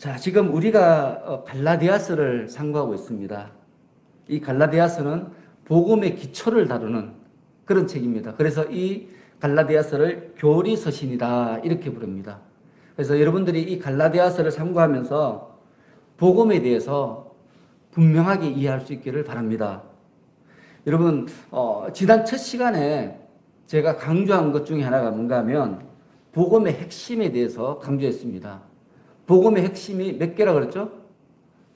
자, 지금 우리가 갈라디아서를 상고하고 있습니다. 이 갈라디아서는 복음의 기초를 다루는 그런 책입니다. 그래서 이 갈라디아서를 교리서신이다 이렇게 부릅니다. 그래서 여러분들이 이 갈라디아서를 상고하면서 복음에 대해서 분명하게 이해할 수 있기를 바랍니다. 여러분, 지난 첫 시간에 제가 강조한 것 중에 하나가 뭔가 하면 복음의 핵심에 대해서 강조했습니다. 복음의 핵심이 몇 개라고 그랬죠?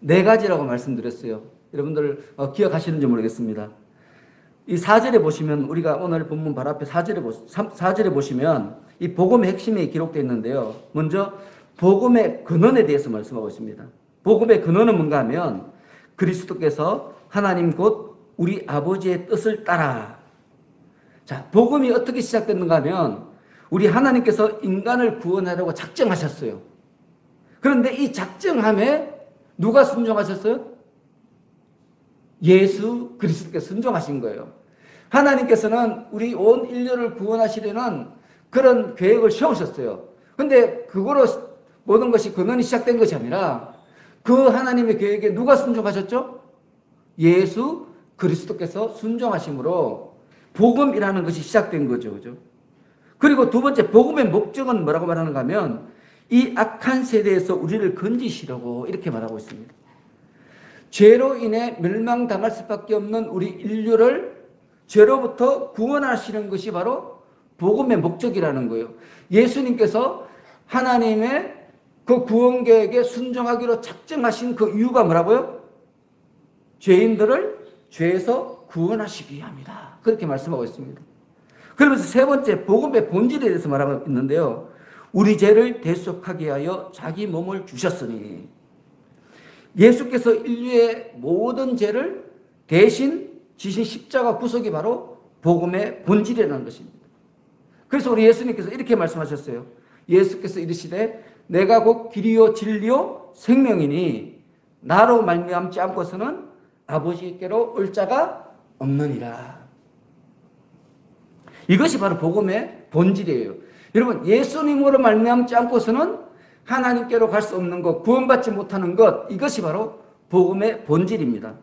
4가지라고 말씀드렸어요. 여러분들 기억하시는지 모르겠습니다. 이 4절에 보시면, 우리가 오늘 본문 바로 앞에 4절에 보시면 이 복음의 핵심이 기록되어 있는데요. 먼저 복음의 근원에 대해서 말씀하고 있습니다. 복음의 근원은 뭔가 하면 그리스도께서 하나님 곧 우리 아버지의 뜻을 따라. 자, 복음이 어떻게 시작됐는가 하면 우리 하나님께서 인간을 구원하려고 작정하셨어요. 그런데 이 작정함에 누가 순종하셨어요? 예수 그리스도께서 순종하신 거예요. 하나님께서는 우리 온 인류를 구원하시려는 그런 계획을 세우셨어요. 그런데 그거로 모든 것이 근원이 시작된 것이 아니라 그 하나님의 계획에 누가 순종하셨죠? 예수 그리스도께서 순종하심으로 복음이라는 것이 시작된 거죠. 그죠? 그리고 두 번째, 복음의 목적은 뭐라고 말하는가 하면 이 악한 세대에서 우리를 건지시려고 이렇게 말하고 있습니다. 죄로 인해 멸망당할 수밖에 없는 우리 인류를 죄로부터 구원하시는 것이 바로 복음의 목적이라는 거예요. 예수님께서 하나님의 그 구원 계획에 순종하기로 작정하신 그 이유가 뭐라고요? 죄인들을 죄에서 구원하시기 위함이다. 그렇게 말씀하고 있습니다. 그러면서 세 번째, 복음의 본질에 대해서 말하고 있는데요. 우리 죄를 대속하게 하여 자기 몸을 주셨으니, 예수께서 인류의 모든 죄를 대신 지신 십자가 구속이 바로 복음의 본질이라는 것입니다. 그래서 우리 예수님께서 이렇게 말씀하셨어요. 예수께서 이르시되 내가 곧 길이요 진리요 생명이니 나로 말미암지 않고서는 아버지께로 올 자가 없느니라. 이것이 바로 복음의 본질이에요. 여러분, 예수님으로 말미암지 않고서는 하나님께로 갈 수 없는 것, 구원받지 못하는 것, 이것이 바로 복음의 본질입니다.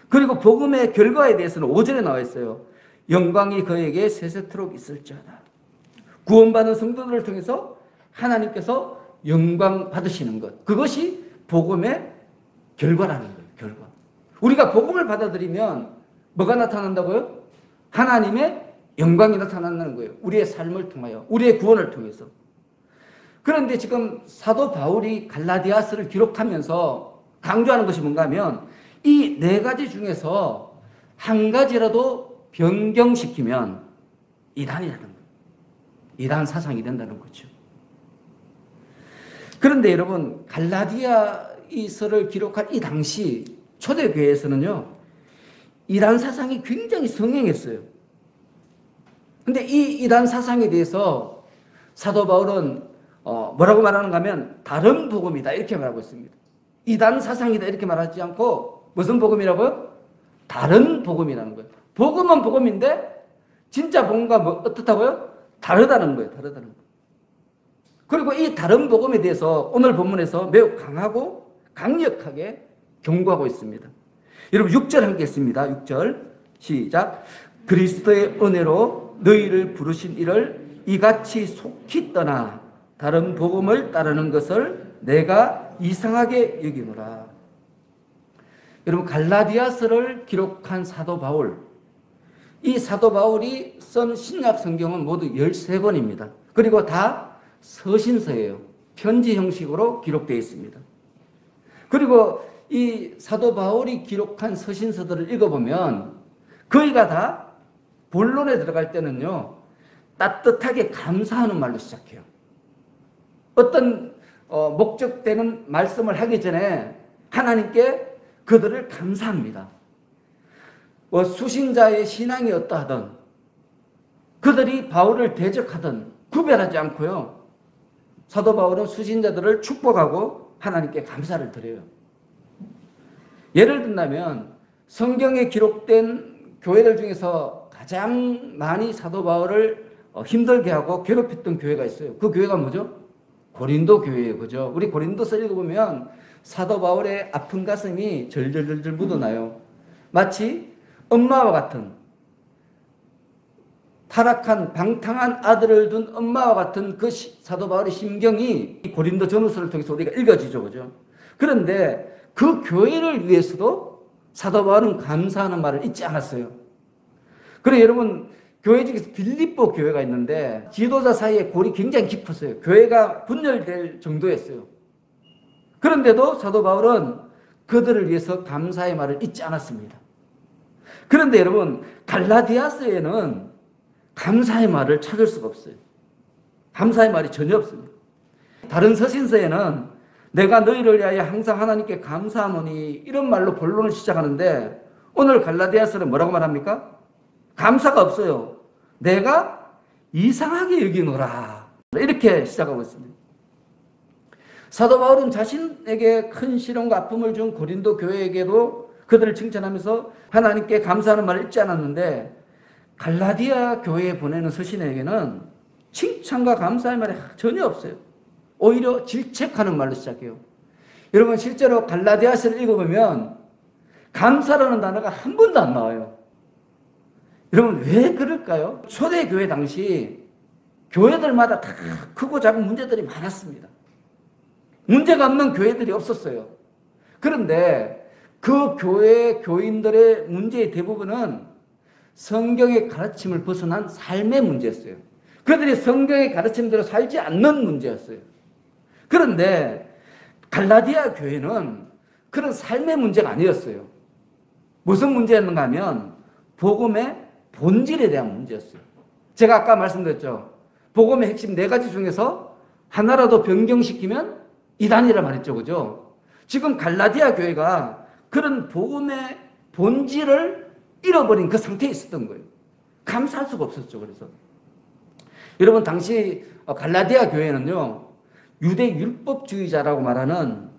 그리고 복음의 결과에 대해서는 5절에 나와 있어요. 영광이 그에게 세세토록 있을지어다. 구원받은 성도들을 통해서 하나님께서 영광 받으시는 것, 그것이 복음의 결과라는 거예요. 결과. 우리가 복음을 받아들이면 뭐가 나타난다고요? 하나님의 영광이 나타난다는 거예요. 우리의 삶을 통하여, 우리의 구원을 통해서. 그런데 지금 사도 바울이 갈라디아서를 기록하면서 강조하는 것이 뭔가 하면 이 4가지 중에서 한 가지라도 변경시키면 이단이라는 거예요. 이단 사상이 된다는 거죠. 그런데 여러분, 갈라디아서를 기록한 이 당시 초대교회에서는요, 이단 사상이 굉장히 성행했어요. 근데 이 이단 사상에 대해서 사도 바울은 뭐라고 말하는가 하면 다른 복음이다 이렇게 말하고 있습니다. 이단 사상이다 이렇게 말하지 않고 무슨 복음이라고요? 다른 복음이라는 거예요. 복음은 복음인데 진짜 복음과 어떻다고요? 다르다는 거예요. 다르다는 거예요. 그리고 이 다른 복음에 대해서 오늘 본문에서 매우 강하고 강력하게 경고하고 있습니다. 여러분 6절 함께 했습니다. 6절 시작. 그리스도의 은혜로 너희를 부르신 이를 이같이 속히 떠나 다른 복음을 따르는 것을 내가 이상하게 여기노라. 여러분, 갈라디아서를 기록한 사도 바울, 이 사도 바울이 쓴 신약 성경은 모두 13권입니다. 그리고 다 서신서예요. 편지 형식으로 기록되어 있습니다. 그리고 이 사도 바울이 기록한 서신서들을 읽어보면 거의가 다 본론에 들어갈 때는요, 따뜻하게 감사하는 말로 시작해요. 어떤 목적되는 말씀을 하기 전에 하나님께 그들을 감사합니다. 수신자의 신앙이 어떠하든 그들이 바울을 대적하든 구별하지 않고요, 사도 바울은 수신자들을 축복하고 하나님께 감사를 드려요. 예를 든다면 성경에 기록된 교회들 중에서 가장 많이 사도 바울을 힘들게 하고 괴롭혔던 교회가 있어요. 그 교회가 뭐죠? 고린도 교회예요. 그죠? 우리 고린도서 읽어보면 사도 바울의 아픈 가슴이 절절절절 묻어나요. 마치 엄마와 같은, 타락한 방탕한 아들을 둔 엄마와 같은 그 사도 바울의 심경이 고린도 전후서를 통해서 우리가 읽어지죠. 그죠? 그런데 그 교회를 위해서도 사도 바울은 감사하는 말을 잊지 않았어요. 그리고 여러분, 교회 중에서 빌립보 교회가 있는데 지도자 사이에 골이 굉장히 깊었어요. 교회가 분열될 정도였어요. 그런데도 사도 바울은 그들을 위해서 감사의 말을 잊지 않았습니다. 그런데 여러분, 갈라디아서에는 감사의 말을 찾을 수가 없어요. 감사의 말이 전혀 없습니다. 다른 서신서에는 내가 너희를 위하여 항상 하나님께 감사하노니 이런 말로 본론을 시작하는데 오늘 갈라디아서는 뭐라고 말합니까? 감사가 없어요. 내가 이상하게 여기노라. 이렇게 시작하고 있습니다. 사도 바울은 자신에게 큰 시련과 아픔을 준 고린도 교회에게도 그들을 칭찬하면서 하나님께 감사하는 말을 잊지 않았는데 갈라디아 교회에 보내는 서신에게는 칭찬과 감사의 말이 전혀 없어요. 오히려 질책하는 말로 시작해요. 여러분, 실제로 갈라디아서를 읽어보면 감사라는 단어가 한 번도 안 나와요. 여러분, 왜 그럴까요? 초대교회 당시 교회들마다 다 크고 작은 문제들이 많았습니다. 문제가 없는 교회들이 없었어요. 그런데 그 교회 교인들의 문제의 대부분은 성경의 가르침을 벗어난 삶의 문제였어요. 그들이 성경의 가르침대로 살지 않는 문제였어요. 그런데 갈라디아 교회는 그런 삶의 문제가 아니었어요. 무슨 문제였는가 하면 복음의 본질에 대한 문제였어요. 제가 아까 말씀드렸죠. 복음의 핵심 4가지 중에서 하나라도 변경시키면 이단이라 말했죠. 그죠? 지금 갈라디아 교회가 그런 복음의 본질을 잃어버린 그 상태에 있었던 거예요. 감사할 수가 없었죠. 그래서 여러분, 당시 갈라디아 교회는요, 유대 율법주의자라고 말하는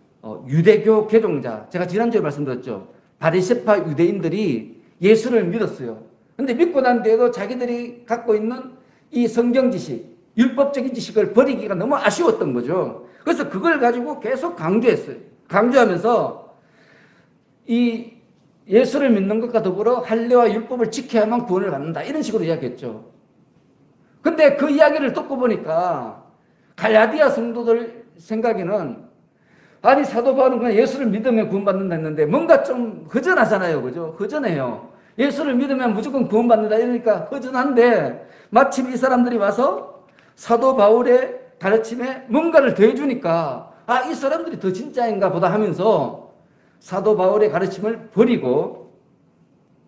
유대교 개종자, 제가 지난주에 말씀드렸죠. 바리새파 유대인들이 예수를 믿었어요. 근데 믿고 난 뒤에도 자기들이 갖고 있는 이 성경 지식, 율법적인 지식을 버리기가 너무 아쉬웠던 거죠. 그래서 그걸 가지고 계속 강조했어요. 강조하면서 이 예수를 믿는 것과 더불어 할례와 율법을 지켜야만 구원을 받는다, 이런 식으로 이야기했죠. 근데 그 이야기를 듣고 보니까 갈라디아 성도들 생각에는 아니, 사도 바울은 그냥 예수를 믿으면 구원받는다 했는데 뭔가 좀 허전하잖아요. 그죠? 허전해요. 예수를 믿으면 무조건 구원받는다 이러니까 허전한데 마침 이 사람들이 와서 사도 바울의 가르침에 뭔가를 더해주니까 아, 이 사람들이 더 진짜인가 보다 하면서 사도 바울의 가르침을 버리고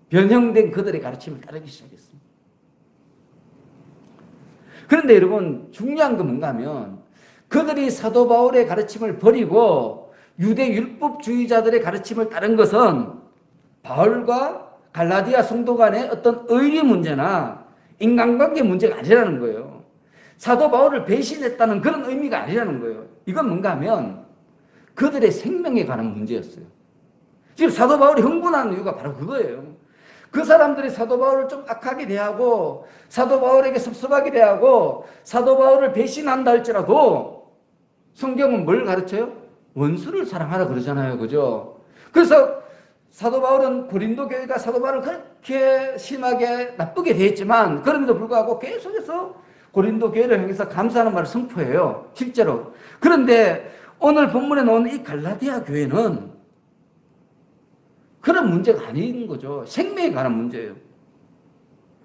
변형된 그들의 가르침을 따르기 시작했습니다. 그런데 여러분, 중요한 건 뭔가 하면 그들이 사도 바울의 가르침을 버리고 유대 율법주의자들의 가르침을 따른 것은 바울과 갈라디아 성도 간의 어떤 의리 문제나 인간관계 문제가 아니라는 거예요. 사도 바울을 배신했다는 그런 의미가 아니라는 거예요. 이건 뭔가 하면 그들의 생명에 관한 문제였어요. 지금 사도 바울이 흥분하는 이유가 바로 그거예요. 그 사람들이 사도 바울을 좀 악하게 대하고 사도 바울에게 섭섭하게 대하고 사도 바울을 배신한다 할지라도 성경은 뭘 가르쳐요? 원수를 사랑하라 그러잖아요. 그죠? 그래서 사도 바울은 고린도 교회가 사도 바울을 그렇게 심하게 나쁘게 대했지만 그럼에도 불구하고 계속해서 고린도 교회를 향해서 감사하는 말을 선포해요. 실제로. 그런데 오늘 본문에 나오는 이 갈라디아 교회는 그런 문제가 아닌 거죠. 생명에 관한 문제예요.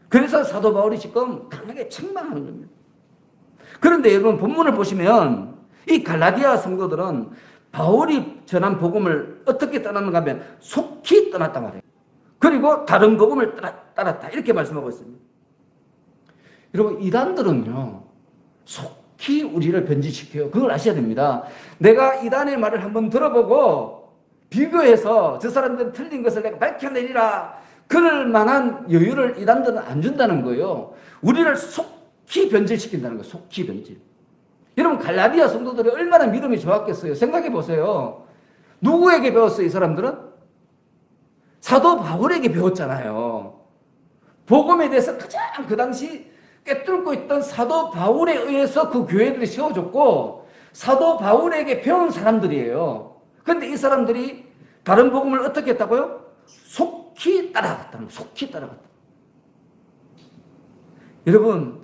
그래서 사도 바울이 지금 강하게 책망하는 겁니다. 그런데 여러분, 본문을 보시면 이 갈라디아 성도들은 바울이 전한 복음을 어떻게 떠났는가 하면 속히 떠났단 말이에요. 그리고 다른 복음을 따랐다, 이렇게 말씀하고 있습니다. 여러분, 이단들은요 속히 우리를 변질시켜요. 그걸 아셔야 됩니다. 내가 이단의 말을 한번 들어보고 비교해서 저 사람들은 틀린 것을 내가 밝혀내리라, 그럴 만한 여유를 이단들은 안 준다는 거예요. 우리를 속히 변질시킨다는 거예요. 속히 변질. 여러분, 갈라디아 성도들이 얼마나 믿음이 좋았겠어요. 생각해 보세요. 누구에게 배웠어요, 이 사람들은? 사도 바울에게 배웠잖아요. 복음에 대해서 가장 그 당시 꿰뚫고 있던 사도 바울에 의해서 그 교회들이 세워졌고, 사도 바울에게 배운 사람들이에요. 그런데 이 사람들이 다른 복음을 어떻게 했다고요? 속히 따라갔다는 거예요. 속히 따라갔다. 여러분,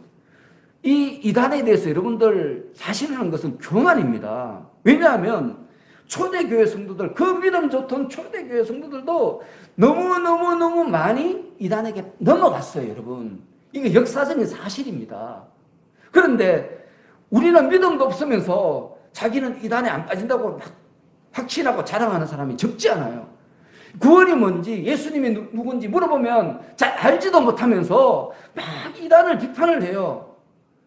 이 이단에 대해서 여러분들 자신하는 것은 교만입니다. 왜냐하면 초대교회 성도들, 그 믿음 좋던 초대교회 성도들도 너무너무너무 많이 이단에게 넘어갔어요, 여러분. 이게 역사적인 사실입니다. 그런데 우리는 믿음도 없으면서 자기는 이단에 안 빠진다고 막 확신하고 자랑하는 사람이 적지 않아요. 구원이 뭔지, 예수님이 누군지 물어보면 잘 알지도 못하면서 막 이단을 비판을 해요.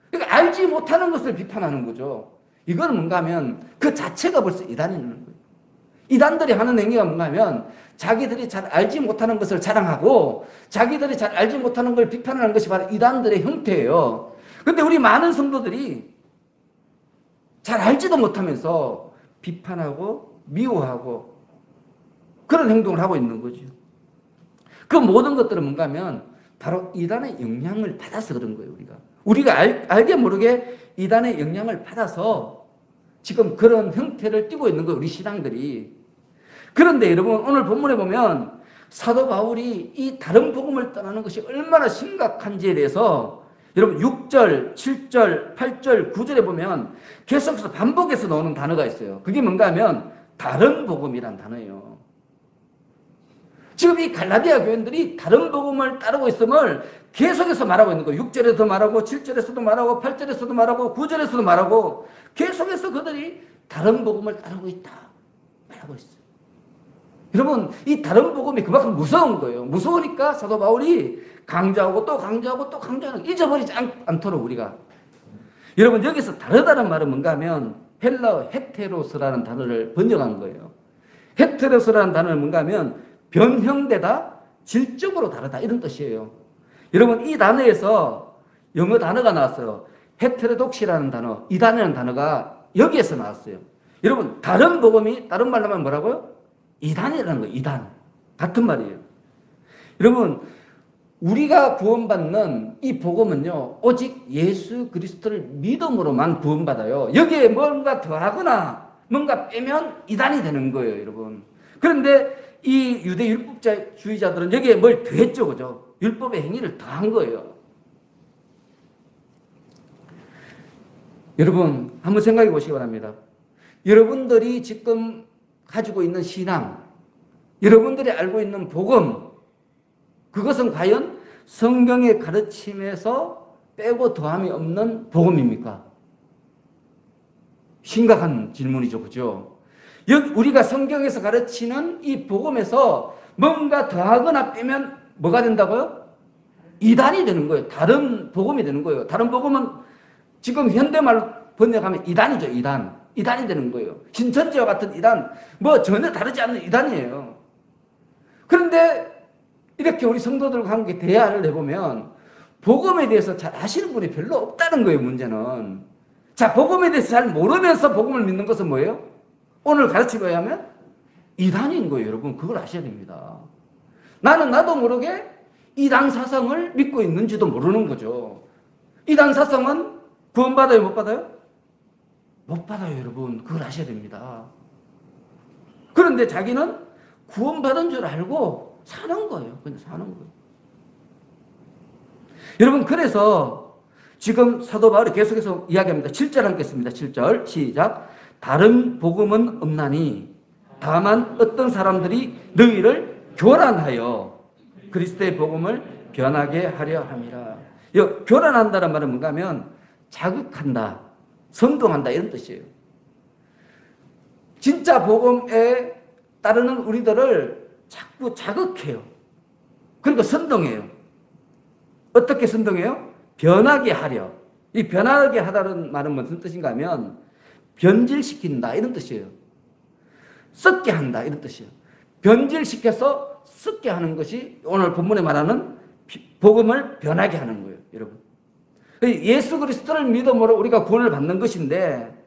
그러니까 알지 못하는 것을 비판하는 거죠. 이건 뭔가 하면 그 자체가 벌써 이단이라는 거예요. 이단들이 하는 행위가 뭔가 하면 자기들이 잘 알지 못하는 것을 자랑하고 자기들이 잘 알지 못하는 걸 비판하는 것이 바로 이단들의 형태예요. 그런데 우리 많은 성도들이 잘 알지도 못하면서 비판하고 미워하고 그런 행동을 하고 있는 거죠. 그 모든 것들은 뭔가 하면 바로 이단의 영향을 받아서 그런 거예요. 우리가 알게 모르게 이단의 영향을 받아서 지금 그런 형태를 띠고 있는 거예요. 우리 신앙들이. 그런데 여러분, 오늘 본문에 보면 사도 바울이 이 다른 복음을 떠나는 것이 얼마나 심각한지에 대해서 여러분 6절, 7절, 8절, 9절에 보면 계속해서 반복해서 나오는 단어가 있어요. 그게 뭔가 하면 다른 복음이란 단어예요. 지금 이 갈라디아 교인들이 다른 복음을 따르고 있음을 계속해서 말하고 있는 거예요. 6절에서도 말하고 7절에서도 말하고 8절에서도 말하고 9절에서도 말하고 계속해서 그들이 다른 복음을 따르고 있다 말하고 있어요. 여러분, 이 다른 복음이 그만큼 무서운 거예요. 무서우니까 사도 바울이 강조하고 또 강조하고 또 강조하는, 잊어버리지 않도록 우리가. 여러분, 여기서 다르다는 말은 뭔가 하면 헬라어 헤테로스라는 단어를 번역한 거예요. 헤테로스라는 단어는 뭔가 하면 변형되다, 질적으로 다르다, 이런 뜻이에요. 여러분, 이 단어에서 영어 단어가 나왔어요. 헤테로독시라는 단어, 이 단어라는 단어가 여기에서 나왔어요. 여러분, 다른 복음이 다른 말로 하면 뭐라고요? 이단이라는 거예요. 이단. 같은 말이에요. 여러분, 우리가 구원받는 이 복음은요, 오직 예수 그리스도를 믿음으로만 구원받아요. 여기에 뭔가 더하거나 뭔가 빼면 이단이 되는 거예요, 여러분. 그런데 이 유대 율법주의자들은 여기에 뭘 더했죠, 그죠? 율법의 행위를 더한 거예요. 여러분, 한번 생각해 보시기 바랍니다. 여러분들이 지금 가지고 있는 신앙, 여러분들이 알고 있는 복음, 그것은 과연 성경의 가르침에서 빼고 더함이 없는 복음입니까? 심각한 질문이죠, 그죠? 우리가 성경에서 가르치는 이 복음에서 뭔가 더하거나 빼면 뭐가 된다고요? 이단이 되는 거예요. 다른 복음이 되는 거예요. 다른 복음은 지금 현대말로 번역하면 이단이죠, 이단. 이단이 되는 거예요. 신천지와 같은 이단, 뭐 전혀 다르지 않는 이단이에요. 그런데 이렇게 우리 성도들과 함께 대화를 해보면 복음에 대해서 잘 아시는 분이 별로 없다는 거예요, 문제는. 자, 복음에 대해서 잘 모르면서 복음을 믿는 것은 뭐예요? 오늘 가르치고 하면 이단인 거예요, 여러분. 그걸 아셔야 됩니다. 나도 모르게 이단 사상을 믿고 있는지도 모르는 거죠. 이단 사상은 구원받아요, 못 받아요? 못 받아요, 여러분. 그걸 아셔야 됩니다. 그런데 자기는 구원받은 줄 알고 사는 거예요. 그냥 사는 거예요. 여러분, 그래서 지금 사도 바울이 계속해서 이야기합니다. 7절 함께했습니다. 7절 시작. 다른 복음은 없나니 다만 어떤 사람들이 너희를 교란하여 그리스도의 복음을 변하게 하려 함이라. 교란한다는 말은 뭔가 하면 자극한다, 선동한다, 이런 뜻이에요. 진짜 복음에 따르는 우리들을 자꾸 자극해요. 그러니까 선동해요. 어떻게 선동해요? 변하게 하려. 이 변하게 하다는 말은 무슨 뜻인가 하면 변질시킨다, 이런 뜻이에요. 썩게 한다, 이런 뜻이에요. 변질시켜서 썩게 하는 것이 오늘 본문에 말하는 복음을 변하게 하는 거예요, 여러분. 예수 그리스도를 믿음으로 우리가 구원을 받는 것인데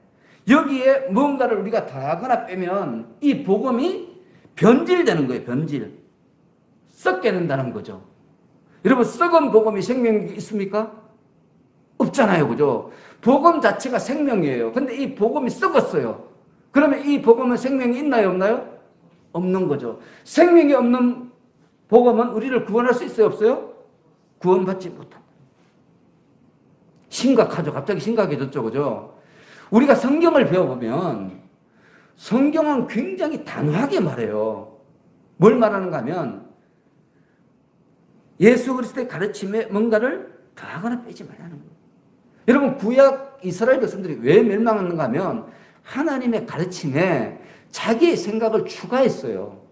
여기에 뭔가를 우리가 더하거나 빼면 이 복음이 변질되는 거예요, 변질. 썩게 된다는 거죠. 여러분, 썩은 복음이 생명이 있습니까? 없잖아요, 그죠? 복음 자체가 생명이에요. 근데 이 복음이 썩었어요. 그러면 이 복음은 생명이 있나요, 없나요? 없는 거죠. 생명이 없는 복음은 우리를 구원할 수 있어요, 없어요? 구원받지 못합니다. 심각하죠. 갑자기 심각해졌죠, 그죠? 우리가 성경을 배워보면 성경은 굉장히 단호하게 말해요. 뭘 말하는가 하면 예수 그리스도의 가르침에 뭔가를 더하거나 빼지 말라는 거예요. 여러분, 구약 이스라엘 백성들이 왜 멸망하는가 하면 하나님의 가르침에 자기의 생각을 추가했어요.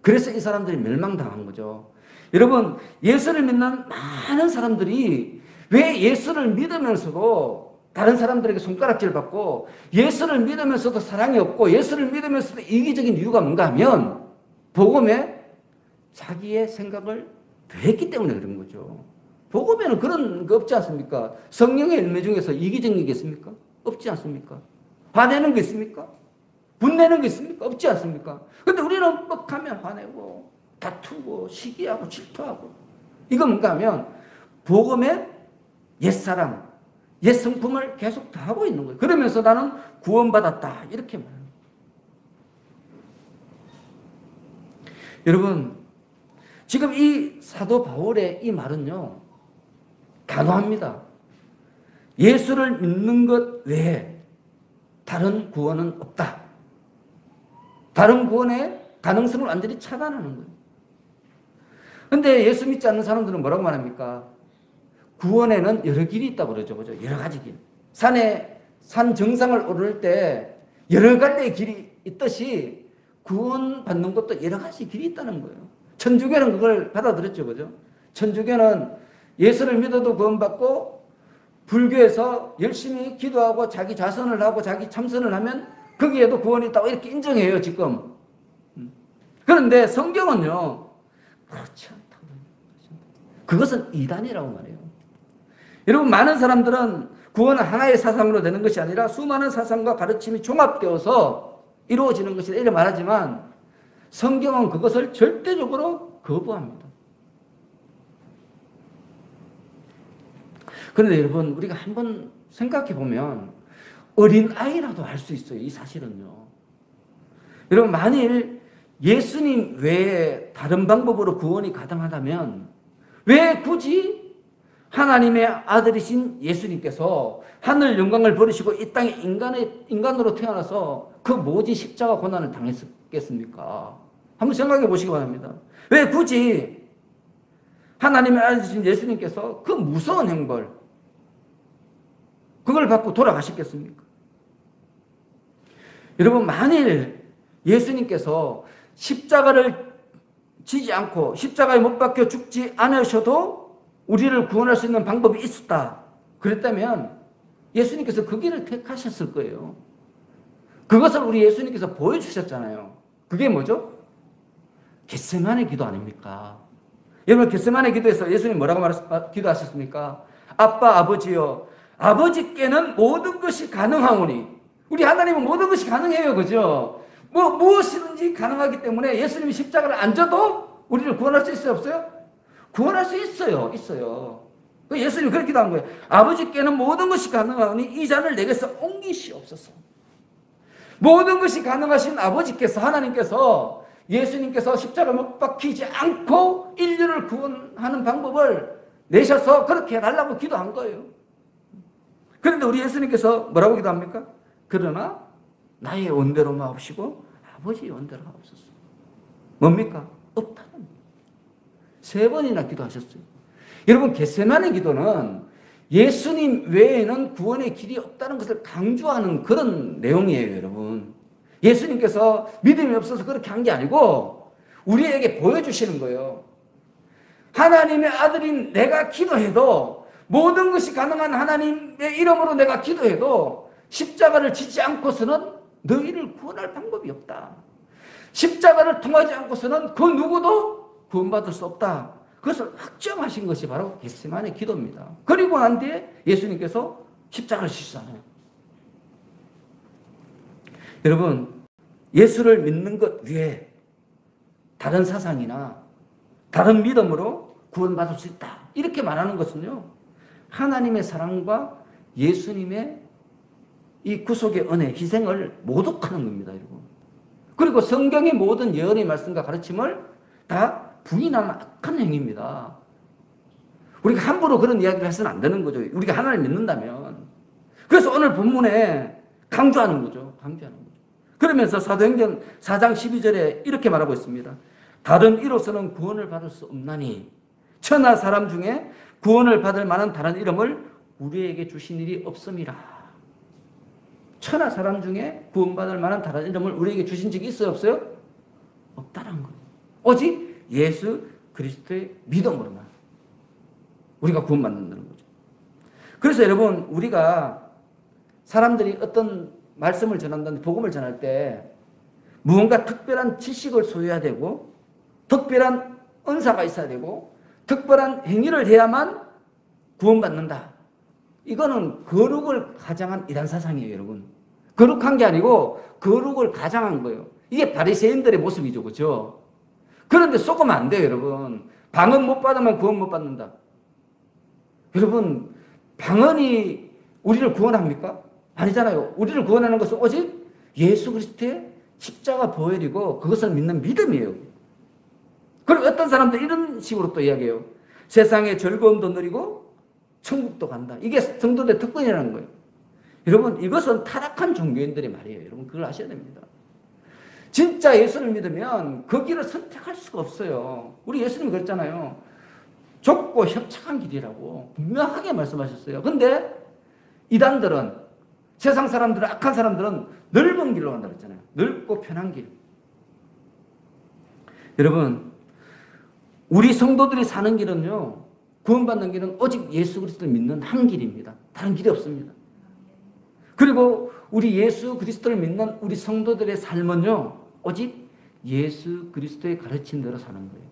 그래서 이 사람들이 멸망당한 거죠. 여러분, 예수를 믿는 많은 사람들이 왜 예수를 믿으면서도 다른 사람들에게 손가락질 받고 예수를 믿으면서도 사랑이 없고 예수를 믿으면서도 이기적인 이유가 뭔가 하면 복음에 자기의 생각을 더했기 때문에 그런 거죠. 복음에는 그런 거 없지 않습니까? 성령의 열매 중에서 이기적인 게 있습니까? 없지 않습니까? 화내는 게 있습니까? 분내는 게 있습니까? 없지 않습니까? 근데 우리는 뻑하면 화내고 다투고 시기하고 질투하고 이거 뭔가 하면 복음의 옛사람, 옛성품을 계속 더하고 있는 거예요. 그러면서 나는 구원받았다 이렇게 말합니다. 여러분, 지금 이 사도 바울의 이 말은요 단호합니다. 예수를 믿는 것 외에 다른 구원은 없다. 다른 구원의 가능성을 완전히 차단하는 거예요. 그런데 예수 믿지 않는 사람들은 뭐라고 말합니까? 구원에는 여러 길이 있다고 그러죠. 그죠? 여러 가지 길. 산 정상을 오를 때 여러 갈래의 길이 있듯이 구원받는 것도 여러 가지 길이 있다는 거예요. 천주교는 그걸 받아들였죠. 그죠? 천주교는 예수를 믿어도 구원받고 불교에서 열심히 기도하고 자기 자선을 하고 자기 참선을 하면 거기에도 구원이 있다고 이렇게 인정해요, 지금. 그런데 성경은요, 그렇지 않다고. 그것은 이단이라고 말해요. 여러분, 많은 사람들은 구원은 하나의 사상으로 되는 것이 아니라 수많은 사상과 가르침이 종합되어서 이루어지는 것이다 이렇게 말하지만 성경은 그것을 절대적으로 거부합니다. 그런데 여러분, 우리가 한번 생각해 보면 어린아이라도 알 수 있어요, 이 사실은요. 여러분, 만일 예수님 외에 다른 방법으로 구원이 가능하다면 왜 굳이 하나님의 아들이신 예수님께서 하늘 영광을 버리시고 이 땅에 인간으로 태어나서 그 모진 십자가 고난을 당했겠습니까? 한번 생각해 보시기 바랍니다. 왜 굳이 하나님의 아들이신 예수님께서 그 무서운 형벌, 그걸 받고 돌아가셨겠습니까? 여러분, 만일 예수님께서 십자가를 지지 않고 십자가에 못 박혀 죽지 않으셔도 우리를 구원할 수 있는 방법이 있었다. 그랬다면 예수님께서 그 길을 택하셨을 거예요. 그것을 우리 예수님께서 보여주셨잖아요. 그게 뭐죠? 겟세마네 기도 아닙니까? 여러분, 겟세마네 기도에서 예수님 뭐라고 기도하셨습니까? 아빠, 아버지요, 아버지께는 모든 것이 가능하오니. 우리 하나님은 모든 것이 가능해요, 그죠? 무엇이든지 가능하기 때문에 예수님이 십자가를 안 져도 우리를 구원할 수 있어요, 없어요? 구원할 수 있어요, 있어요. 예수님이 그렇게 기도한 거예요. 아버지께는 모든 것이 가능하오니 이 잔을 내게서 옮기시옵소서. 모든 것이 가능하신 아버지께서, 하나님께서, 예수님께서 십자가 못 박히지 않고 인류를 구원하는 방법을 내셔서 그렇게 해달라고 기도한 거예요. 그런데 우리 예수님께서 뭐라고 기도합니까? 그러나 나의 원대로 마옵시고 아버지의 원대로 하옵소서. 뭡니까? 없다는 3번이나 기도하셨어요. 여러분, 겟세마네 기도는 예수님 외에는 구원의 길이 없다는 것을 강조하는 그런 내용이에요, 여러분. 예수님께서 믿음이 없어서 그렇게 한 게 아니고 우리에게 보여주시는 거예요. 하나님의 아들인 내가 기도해도, 모든 것이 가능한 하나님의 이름으로 내가 기도해도 십자가를 지지 않고서는 너희를 구원할 방법이 없다. 십자가를 통하지 않고서는 그 누구도 구원받을 수 없다. 그것을 확정하신 것이 바로 겟세마네 기도입니다. 그리고 난 뒤에 예수님께서 십자가를 지시잖아요. 여러분, 예수를 믿는 것 외에 다른 사상이나 다른 믿음으로 구원받을 수 있다. 이렇게 말하는 것은요, 하나님의 사랑과 예수님의 이 구속의 은혜, 희생을 모독하는 겁니다, 여러분. 그리고 성경의 모든 예언의 말씀과 가르침을 다 부인하는 악한 행위입니다. 우리가 함부로 그런 이야기를 해서는 안 되는 거죠. 우리가 하나님을 믿는다면. 그래서 오늘 본문에 강조하는 거죠. 강조하는 거죠. 그러면서 사도행전 4장 12절에 이렇게 말하고 있습니다. 다른 이로서는 구원을 받을 수 없나니 천하 사람 중에 구원을 받을 만한 다른 이름을 우리에게 주신 일이 없음이라. 천하 사람 중에 구원받을 만한 다른 이름을 우리에게 주신 적이 있어요? 없어요? 없다는 거예요. 오직 예수 그리스도의 믿음으로만 우리가 구원받는다는 거죠. 그래서 여러분, 우리가 사람들이 어떤 말씀을 전한다든지 복음을 전할 때 무언가 특별한 지식을 소유해야 되고 특별한 은사가 있어야 되고 특별한 행위를 해야만 구원받는다. 이거는 거룩을 가장한 이단 사상이에요, 여러분. 거룩한 게 아니고 거룩을 가장한 거예요. 이게 바리새인들의 모습이죠, 그렇죠? 그런데 속으면 안 돼요, 여러분. 방언 못 받으면 구원 못 받는다. 여러분, 방언이 우리를 구원합니까? 아니잖아요. 우리를 구원하는 것은 오직 예수 그리스도의 십자가 보혈이고 그것을 믿는 믿음이에요. 그리고 어떤 사람들 이런 식으로 또 이야기해요. 세상의 즐거움도 누리고 천국도 간다. 이게 성도들의 특권이라는 거예요. 여러분, 이것은 타락한 종교인들의 말이에요. 여러분, 그걸 아셔야 됩니다. 진짜 예수를 믿으면 그 길을 선택할 수가 없어요. 우리 예수님이 그랬잖아요. 좁고 협착한 길이라고 분명하게 말씀하셨어요. 근데 이단들은, 세상 사람들은, 악한 사람들은 넓은 길로 간다고 했잖아요. 넓고 편한 길. 여러분, 우리 성도들이 사는 길은요, 구원받는 길은 오직 예수 그리스도를 믿는 한 길입니다. 다른 길이 없습니다. 그리고 우리 예수 그리스도를 믿는 우리 성도들의 삶은요, 오직 예수 그리스도의 가르친 대로 사는 거예요.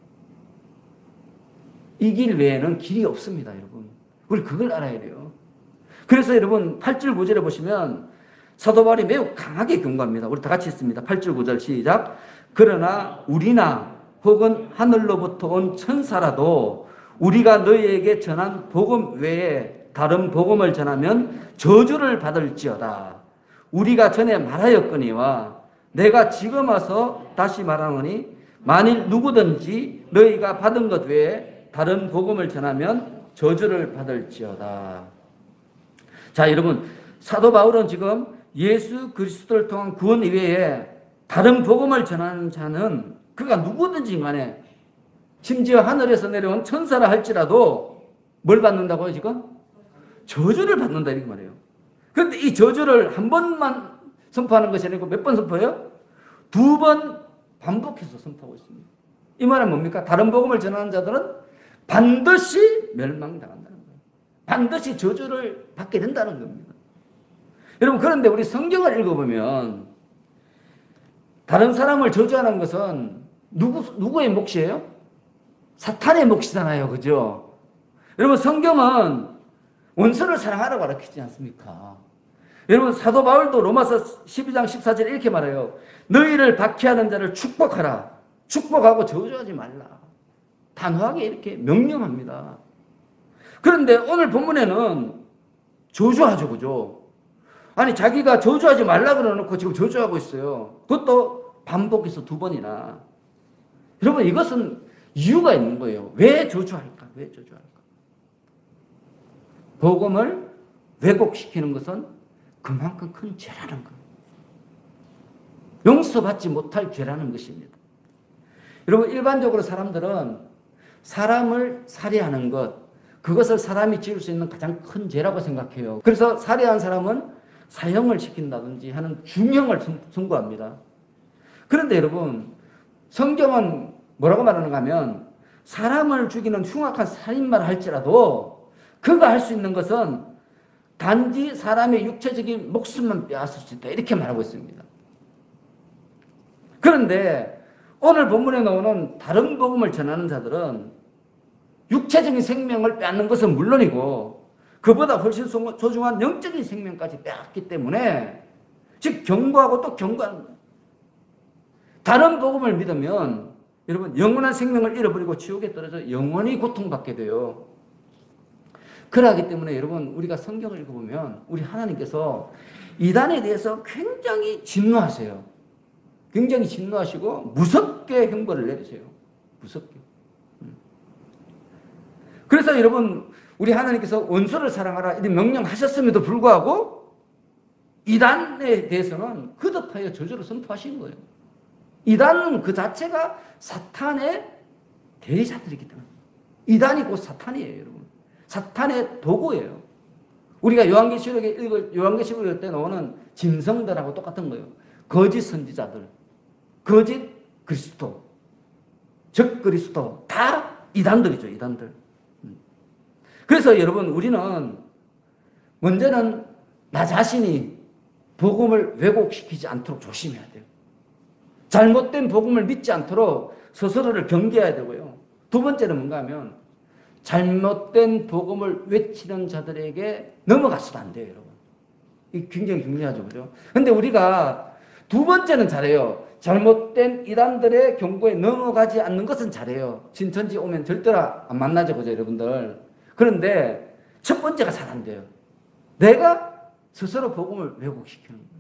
이 길 외에는 길이 없습니다, 여러분. 우리 그걸 알아야 돼요. 그래서 여러분, 8절 9절에 보시면 사도 바울이 매우 강하게 경고합니다. 우리 다 같이 읽습니다. 8절 9절 시작. 그러나 우리나 혹은 하늘로부터 온 천사라도 우리가 너희에게 전한 복음 외에 다른 복음을 전하면 저주를 받을지어다. 우리가 전에 말하였거니와 내가 지금 와서 다시 말하노니 만일 누구든지 너희가 받은 것 외에 다른 복음을 전하면 저주를 받을지어다. 자, 여러분, 사도 바울은 지금 예수 그리스도를 통한 구원 이외에 다른 복음을 전하는 자는 그가 누구든지 간에 심지어 하늘에서 내려온 천사라 할지라도 뭘 받는다고요, 지금? 저주를 받는다, 이렇게 말해요. 그런데 이 저주를 한 번만 선포하는 것이 아니고 몇 번 선포해요? 2번 반복해서 선포하고 있습니다. 이 말은 뭡니까? 다른 복음을 전하는 자들은 반드시 멸망당한다는 거예요. 반드시 저주를 받게 된다는 겁니다. 여러분, 그런데 우리 성경을 읽어보면 다른 사람을 저주하는 것은 누구의 몫이에요? 사탄의 몫이잖아요. 그죠? 여러분, 성경은 원수를 사랑하라고 가르치지 않습니까? 여러분, 사도 바울도 로마서 12장 14절에 이렇게 말해요. 너희를 박해하는 자를 축복하라. 축복하고 저주하지 말라. 단호하게 이렇게 명령합니다. 그런데 오늘 본문에는 저주하죠. 그죠? 아니, 자기가 저주하지 말라 그러놓고 지금 저주하고 있어요. 그것도 반복해서 2번이나. 여러분, 이것은 이유가 있는 거예요. 왜 저주할까? 왜 저주할까? 복음을 왜곡시키는 것은 그만큼 큰 죄라는 거예요. 용서받지 못할 죄라는 것입니다. 여러분, 일반적으로 사람들은 사람을 살해하는 것, 그것을 사람이 지을 수 있는 가장 큰 죄라고 생각해요. 그래서 살해한 사람은 사형을 시킨다든지 하는 중형을 선고합니다. 그런데 여러분, 성경은 뭐라고 말하는가 하면 사람을 죽이는 흉악한 살인마를 할지라도 그가 할 수 있는 것은 단지 사람의 육체적인 목숨만 빼앗을 수 있다, 이렇게 말하고 있습니다. 그런데 오늘 본문에 나오는 다른 복음을 전하는 자들은 육체적인 생명을 빼앗는 것은 물론이고 그보다 훨씬 소중한 영적인 생명까지 빼앗기 때문에 즉 경고하고 또 경고하는 거예요. 다른 복음을 믿으면 여러분, 영원한 생명을 잃어버리고 지옥에 떨어져 영원히 고통받게 돼요. 그러기 때문에 여러분 우리가 성경을 읽어보면 우리 하나님께서 이단에 대해서 굉장히 진노하세요. 굉장히 진노하시고 무섭게 형벌을 내리세요. 무섭게. 그래서 여러분 우리 하나님께서 원수를 사랑하라 이런 명령하셨음에도 불구하고 이단에 대해서는 거듭하여 저주를 선포하신 거예요. 이단은 그 자체가 사탄의 대리자들이기 때문에 이단이 곧 사탄이에요, 여러분. 사탄의 도구예요. 우리가 요한계시록에 읽을 때 나오는 짐승들하고 똑같은 거예요. 거짓 선지자들, 거짓 그리스도, 적 그리스도 다 이단들이죠, 이단들. 그래서 여러분 우리는 먼저는 나 자신이 복음을 왜곡시키지 않도록 조심해야 돼요. 잘못된 복음을 믿지 않도록 스스로를 경계해야 되고요. 두 번째는 뭔가 하면 잘못된 복음을 외치는 자들에게 넘어가서도 안 돼요, 여러분. 이게 굉장히 중요하죠, 그죠? 근데 우리가 두 번째는 잘해요. 잘못된 이단들의 경고에 넘어가지 않는 것은 잘해요. 신천지 오면 절대로 안 만나죠, 그죠, 여러분들? 그런데 첫 번째가 잘 안 돼요. 내가 스스로 복음을 왜곡시키는 거예요.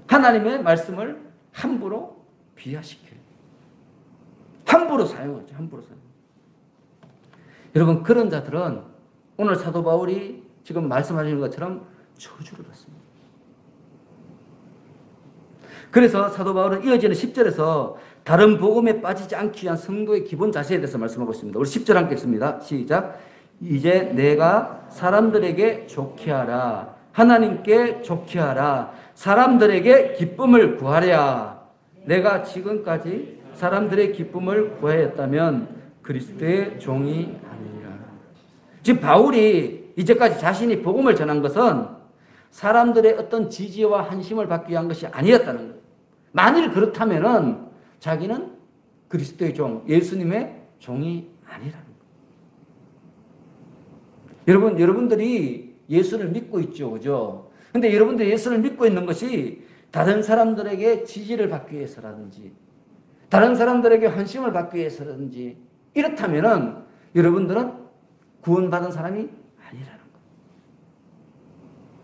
하나님의 말씀을 함부로 비하시켜요. 함부로 사용하죠, 함부로 사용. 여러분, 그런 자들은 오늘 사도 바울이 지금 말씀하시는 것처럼 저주를 받습니다. 그래서 사도 바울은 이어지는 10절에서 다른 복음에 빠지지 않기 위한 성도의 기본 자세에 대해서 말씀하고 있습니다. 우리 10절 함께 읽습니다. 시작. 이제 내가 사람들에게 좋게 하라. 하나님께 좋게 하라. 사람들에게 기쁨을 구하랴. 내가 지금까지 사람들의 기쁨을 구하였다면 그리스도의 종이 아니라. 지금 바울이 이제까지 자신이 복음을 전한 것은 사람들의 어떤 지지와 한심을 받기 위한 것이 아니었다는 거예요. 만일 그렇다면은 자기는 그리스도의 종, 예수님의 종이 아니라는 거예요. 여러분, 여러분들이 예수를 믿고 있죠, 그죠? 근데 여러분들이 예수를 믿고 있는 것이 다른 사람들에게 지지를 받기 위해서라든지, 다른 사람들에게 환심을 받기 위해서라든지, 이렇다면은 여러분들은 구원받은 사람이 아니라는 거예요.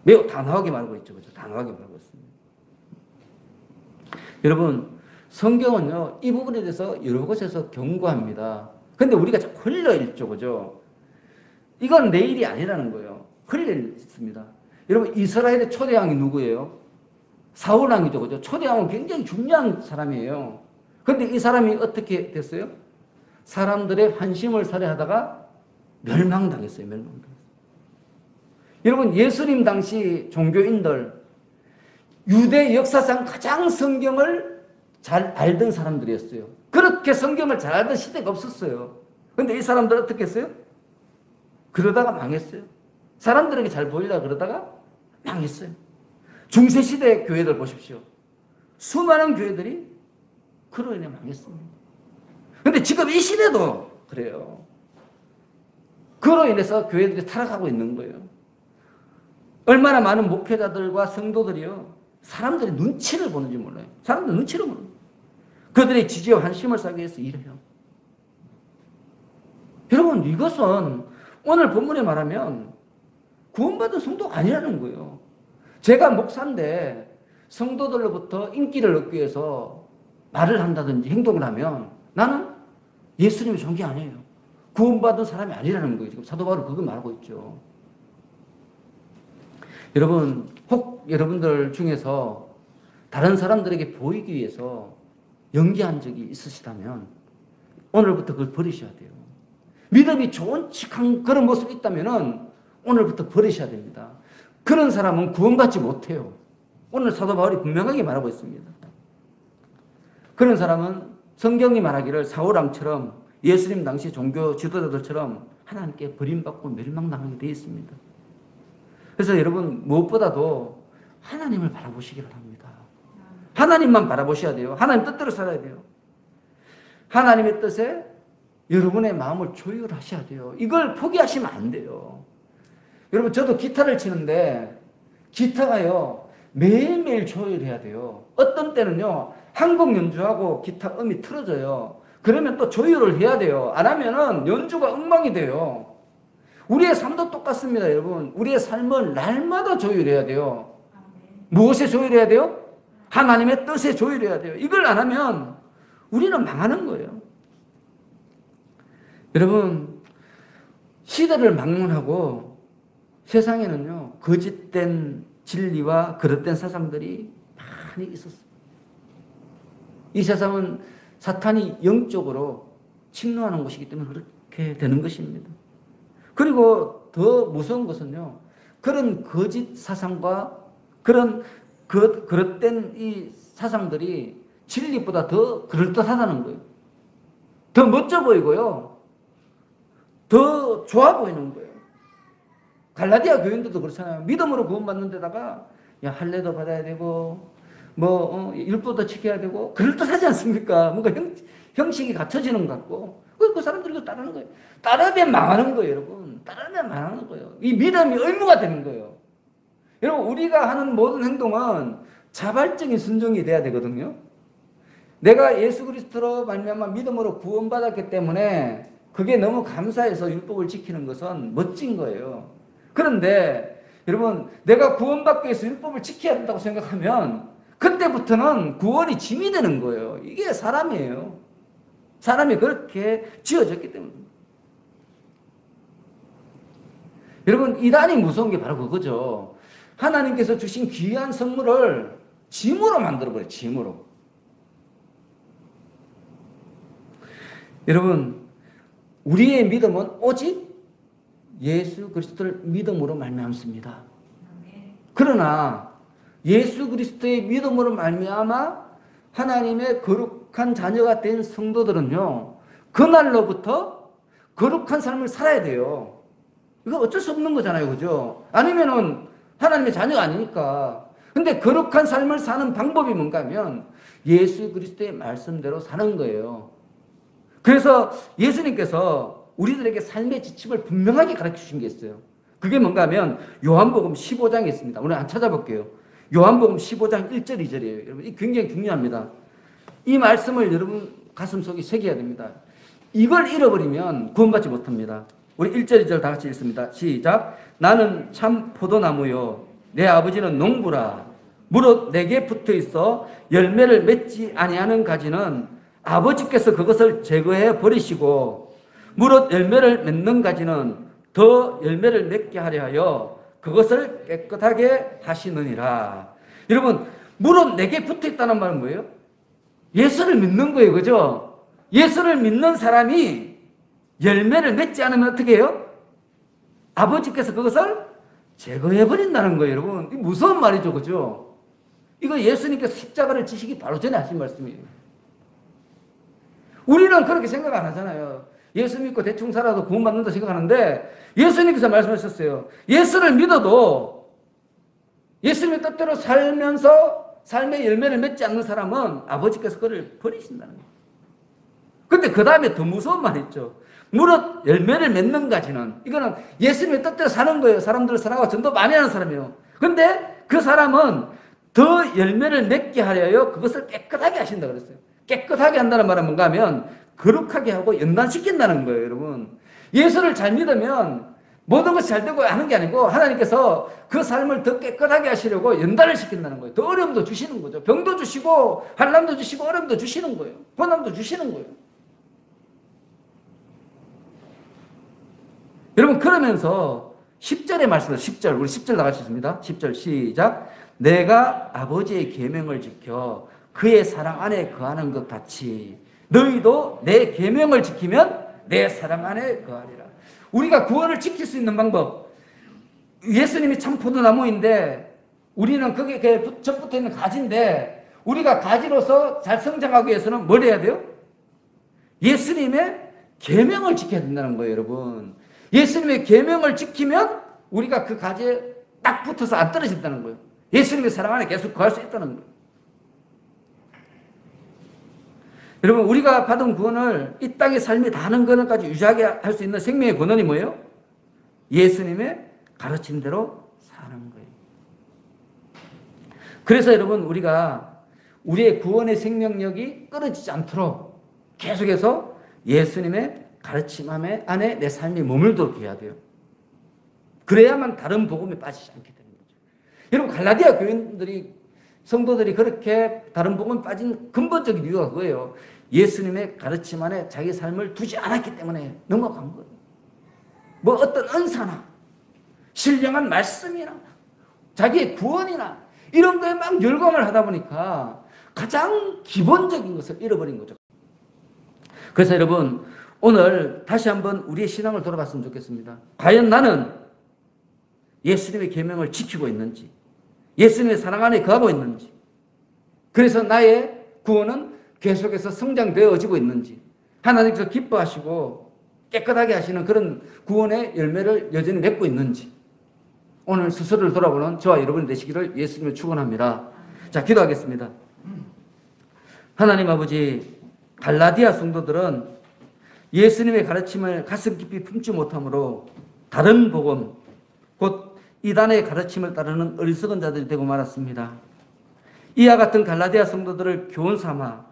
매우 단호하게 말하고 있죠, 그죠? 단호하게 말하고 있습니다. 여러분, 성경은요, 이 부분에 대해서 여러 곳에서 경고합니다. 근데 우리가 자꾸 흘려 읽죠, 그죠? 이건 내 일이 아니라는 거예요. 흘려 읽습니다. 여러분, 이스라엘의 초대왕이 누구예요? 사울왕이죠, 그죠? 초대왕은 굉장히 중요한 사람이에요. 근데 이 사람이 어떻게 됐어요? 사람들의 환심을 살해하다가 멸망당했어요, 멸망당했어요. 여러분, 예수님 당시 종교인들, 유대 역사상 가장 성경을 잘 알던 사람들이었어요. 그렇게 성경을 잘 알던 시대가 없었어요. 근데 이 사람들 어떻게 했어요? 그러다가 망했어요. 사람들에게 잘 보이려고 그러다가 망했어요. 중세시대 교회들 보십시오. 수많은 교회들이 그로 인해 망했습니다. 근데 지금 이 시대도 그래요. 그로 인해서 교회들이 타락하고 있는 거예요. 얼마나 많은 목회자들과 성도들이요, 사람들이 눈치를 보는지 몰라요. 사람들 눈치를 보는 거예요. 그들의 지지와 환심을 사기 위해서 일해요. 여러분, 이것은 오늘 본문에 말하면 구원받은 성도가 아니라는 거예요. 제가 목사인데 성도들로부터 인기를 얻기 위해서 말을 한다든지 행동을 하면 나는 예수님의 종이 아니에요. 구원받은 사람이 아니라는 거예요. 지금 사도 바울은 그걸 말하고 있죠. 여러분, 혹 여러분들 중에서 다른 사람들에게 보이기 위해서 연기한 적이 있으시다면 오늘부터 그걸 버리셔야 돼요. 믿음이 좋은 척한 그런 모습이 있다면 오늘부터 버리셔야 됩니다. 그런 사람은 구원받지 못해요. 오늘 사도 바울이 분명하게 말하고 있습니다. 그런 사람은 성경이 말하기를 사울왕처럼 예수님 당시 종교 지도자들처럼 하나님께 버림받고 멸망당하게 되어 있습니다. 그래서 여러분, 무엇보다도 하나님을 바라보시기를 합니다. 하나님만 바라보셔야 돼요. 하나님 뜻대로 살아야 돼요. 하나님의 뜻에 여러분의 마음을 조율하셔야 돼요. 이걸 포기하시면 안 돼요. 여러분, 저도 기타를 치는데 기타가요, 매일매일 조율해야 돼요. 어떤 때는요, 한 곡 연주하고 기타 음이 틀어져요. 그러면 또 조율을 해야 돼요. 안 하면은 연주가 엉망이 돼요. 우리의 삶도 똑같습니다, 여러분. 우리의 삶은 날마다 조율해야 돼요. 무엇에 조율해야 돼요? 하나님의 뜻에 조율해야 돼요. 이걸 안 하면 우리는 망하는 거예요. 여러분, 시대를 막론하고 세상에는요, 거짓된 진리와 그릇된 사상들이 많이 있었어요. 이 세상은 사탄이 영적으로 침노하는 곳이기 때문에 그렇게 되는 것입니다. 그리고 더 무서운 것은요, 그런 거짓 사상과 그런 그릇된 이 사상들이 진리보다 더 그럴듯하다는 거예요. 더 멋져 보이고요, 더 좋아 보이는 거예요. 갈라디아 교인들도 그렇잖아요. 믿음으로 구원받는 데다가 야, 할례도 받아야 되고 율법도 지켜야 되고 그럴듯하지 않습니까? 뭔가 형식이 갖춰지는 것 같고 그 사람들이 이거 따르는 거예요. 따르면 망하는 거예요, 여러분. 따르면 망하는 거예요. 이 믿음이 의무가 되는 거예요. 여러분, 우리가 하는 모든 행동은 자발적인 순종이 돼야 되거든요. 내가 예수 그리스도로 말미암아 믿음으로 구원받았기 때문에 그게 너무 감사해서 율법을 지키는 것은 멋진 거예요. 그런데 여러분, 내가 구원받기 위해서 율법을 지켜야 된다고 생각하면 그때부터는 구원이 짐이 되는 거예요. 이게 사람이에요. 사람이 그렇게 지어졌기 때문입니다. 여러분, 이단이 무서운 게 바로 그거죠. 하나님께서 주신 귀한 선물을 짐으로 만들어버려요. 짐으로. 여러분, 우리의 믿음은 오직 예수 그리스도를 믿음으로 말미암습니다. 그러나 예수 그리스도의 믿음으로 말미암아 하나님의 거룩한 자녀가 된 성도들은요, 그날로부터 거룩한 삶을 살아야 돼요. 이거 어쩔 수 없는 거잖아요, 그죠? 아니면은 하나님의 자녀가 아니니까. 근데 거룩한 삶을 사는 방법이 뭔가 하면 예수 그리스도의 말씀대로 사는 거예요. 그래서 예수님께서 우리들에게 삶의 지침을 분명하게 가르쳐 주신 게 있어요. 그게 뭔가 하면 요한복음 15장에 있습니다. 오늘 한번 찾아볼게요. 요한복음 15장 1절 2절이에요. 여러분, 이 굉장히 중요합니다. 이 말씀을 여러분 가슴속에 새겨야 됩니다. 이걸 잃어버리면 구원받지 못합니다. 우리 1절 2절 다 같이 읽습니다. 시작. 나는 참 포도나무요 내 아버지는 농부라. 무릇 내게 붙어 있어 열매를 맺지 아니하는 가지는 아버지께서 그것을 제거해 버리시고 무릇 열매를 맺는 가지는 더 열매를 맺게 하려 하여 그것을 깨끗하게 하시느니라. 여러분, 무릇 내게 붙어 있다는 말은 뭐예요? 예수를 믿는 거예요, 그죠? 예수를 믿는 사람이 열매를 맺지 않으면 어떻게 해요? 아버지께서 그것을 제거해 버린다는 거예요, 여러분. 이 무서운 말이죠, 그죠? 이거 예수님께서 십자가를 지시기 바로 전에 하신 말씀이에요. 우리는 그렇게 생각 안 하잖아요. 예수 믿고 대충 살아도 구원받는다 생각하는데 예수님께서 말씀하셨어요. 예수를 믿어도 예수님의 뜻대로 살면서 삶의 열매를 맺지 않는 사람은 아버지께서 그를 버리신다는 거예요. 근데 그 다음에 더 무서운 말이 있죠. 무릇 열매를 맺는 가지는, 이거는 예수님의 뜻대로 사는 거예요. 사람들을 사랑하고 전도 많이 하는 사람이에요. 근데 그 사람은 더 열매를 맺게 하려요 그것을 깨끗하게 하신다 그랬어요. 깨끗하게 한다는 말은 뭔가 하면 거룩하게 하고 연단시킨다는 거예요, 여러분. 예수를 잘 믿으면 모든 것이 잘 되고 하는 게 아니고 하나님께서 그 삶을 더 깨끗하게 하시려고 연단을 시킨다는 거예요. 더 어려움도 주시는 거죠. 병도 주시고 환난도 주시고 어려움도 주시는 거예요. 고난도 주시는 거예요. 여러분, 그러면서 10절의 말씀을 10절, 우리 10절 다 같이 읽습니다. 10절 시작. 내가 아버지의 계명을 지켜 그의 사랑 안에 거하는 것 같이 너희도 내 계명을 지키면 내 사랑 안에 거하리라. 우리가 구원을 지킬 수 있는 방법, 예수님이 참 포도나무인데 우리는 그게 접붙어 있는 가지인데 우리가 가지로서 잘 성장하기 위해서는 뭘 해야 돼요? 예수님의 계명을 지켜야 된다는 거예요, 여러분. 예수님의 계명을 지키면 우리가 그 가지에 딱 붙어서 안 떨어진다는 거예요. 예수님의 사랑 안에 계속 거할 수 있다는 거예요. 여러분, 우리가 받은 구원을 이 땅의 삶이 다하는 것까지 유지하게 할 수 있는 생명의 권한이 뭐예요? 예수님의 가르침대로 사는 거예요. 그래서 여러분, 우리가 우리의 구원의 생명력이 끊어지지 않도록 계속해서 예수님의 가르침 안에 내 삶이 머물도록 해야 돼요. 그래야만 다른 복음에 빠지지 않게 되는 거죠. 여러분, 갈라디아 교인들이, 성도들이 그렇게 다른 복음에 빠진 근본적인 이유가 그거예요. 예수님의 가르침 안에 자기 삶을 두지 않았기 때문에 넘어간 거예요. 뭐 어떤 은사나 신령한 말씀이나 자기의 구원이나 이런 거에 막 열광을 하다 보니까 가장 기본적인 것을 잃어버린 거죠. 그래서 여러분, 오늘 다시 한번 우리의 신앙을 돌아봤으면 좋겠습니다. 과연 나는 예수님의 계명을 지키고 있는지, 예수님의 사랑 안에 거하고 있는지, 그래서 나의 구원은 계속해서 성장되어지고 있는지, 하나님께서 기뻐하시고 깨끗하게 하시는 그런 구원의 열매를 여전히 맺고 있는지, 오늘 스스로를 돌아보는 저와 여러분이 되시기를 예수님을 축원합니다. 자, 기도하겠습니다. 하나님 아버지, 갈라디아 성도들은 예수님의 가르침을 가슴 깊이 품지 못함으로 다른 복음, 곧 이단의 가르침을 따르는 어리석은 자들이 되고 말았습니다. 이와 같은 갈라디아 성도들을 교훈 삼아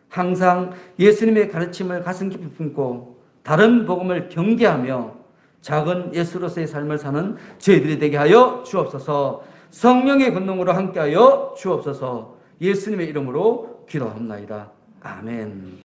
항상 예수님의 가르침을 가슴 깊이 품고 다른 복음을 경계하며 작은 예수로서의 삶을 사는 저희들이 되게 하여 주옵소서. 성령의 권능으로 함께하여 주옵소서. 예수님의 이름으로 기도합나이다. 아멘.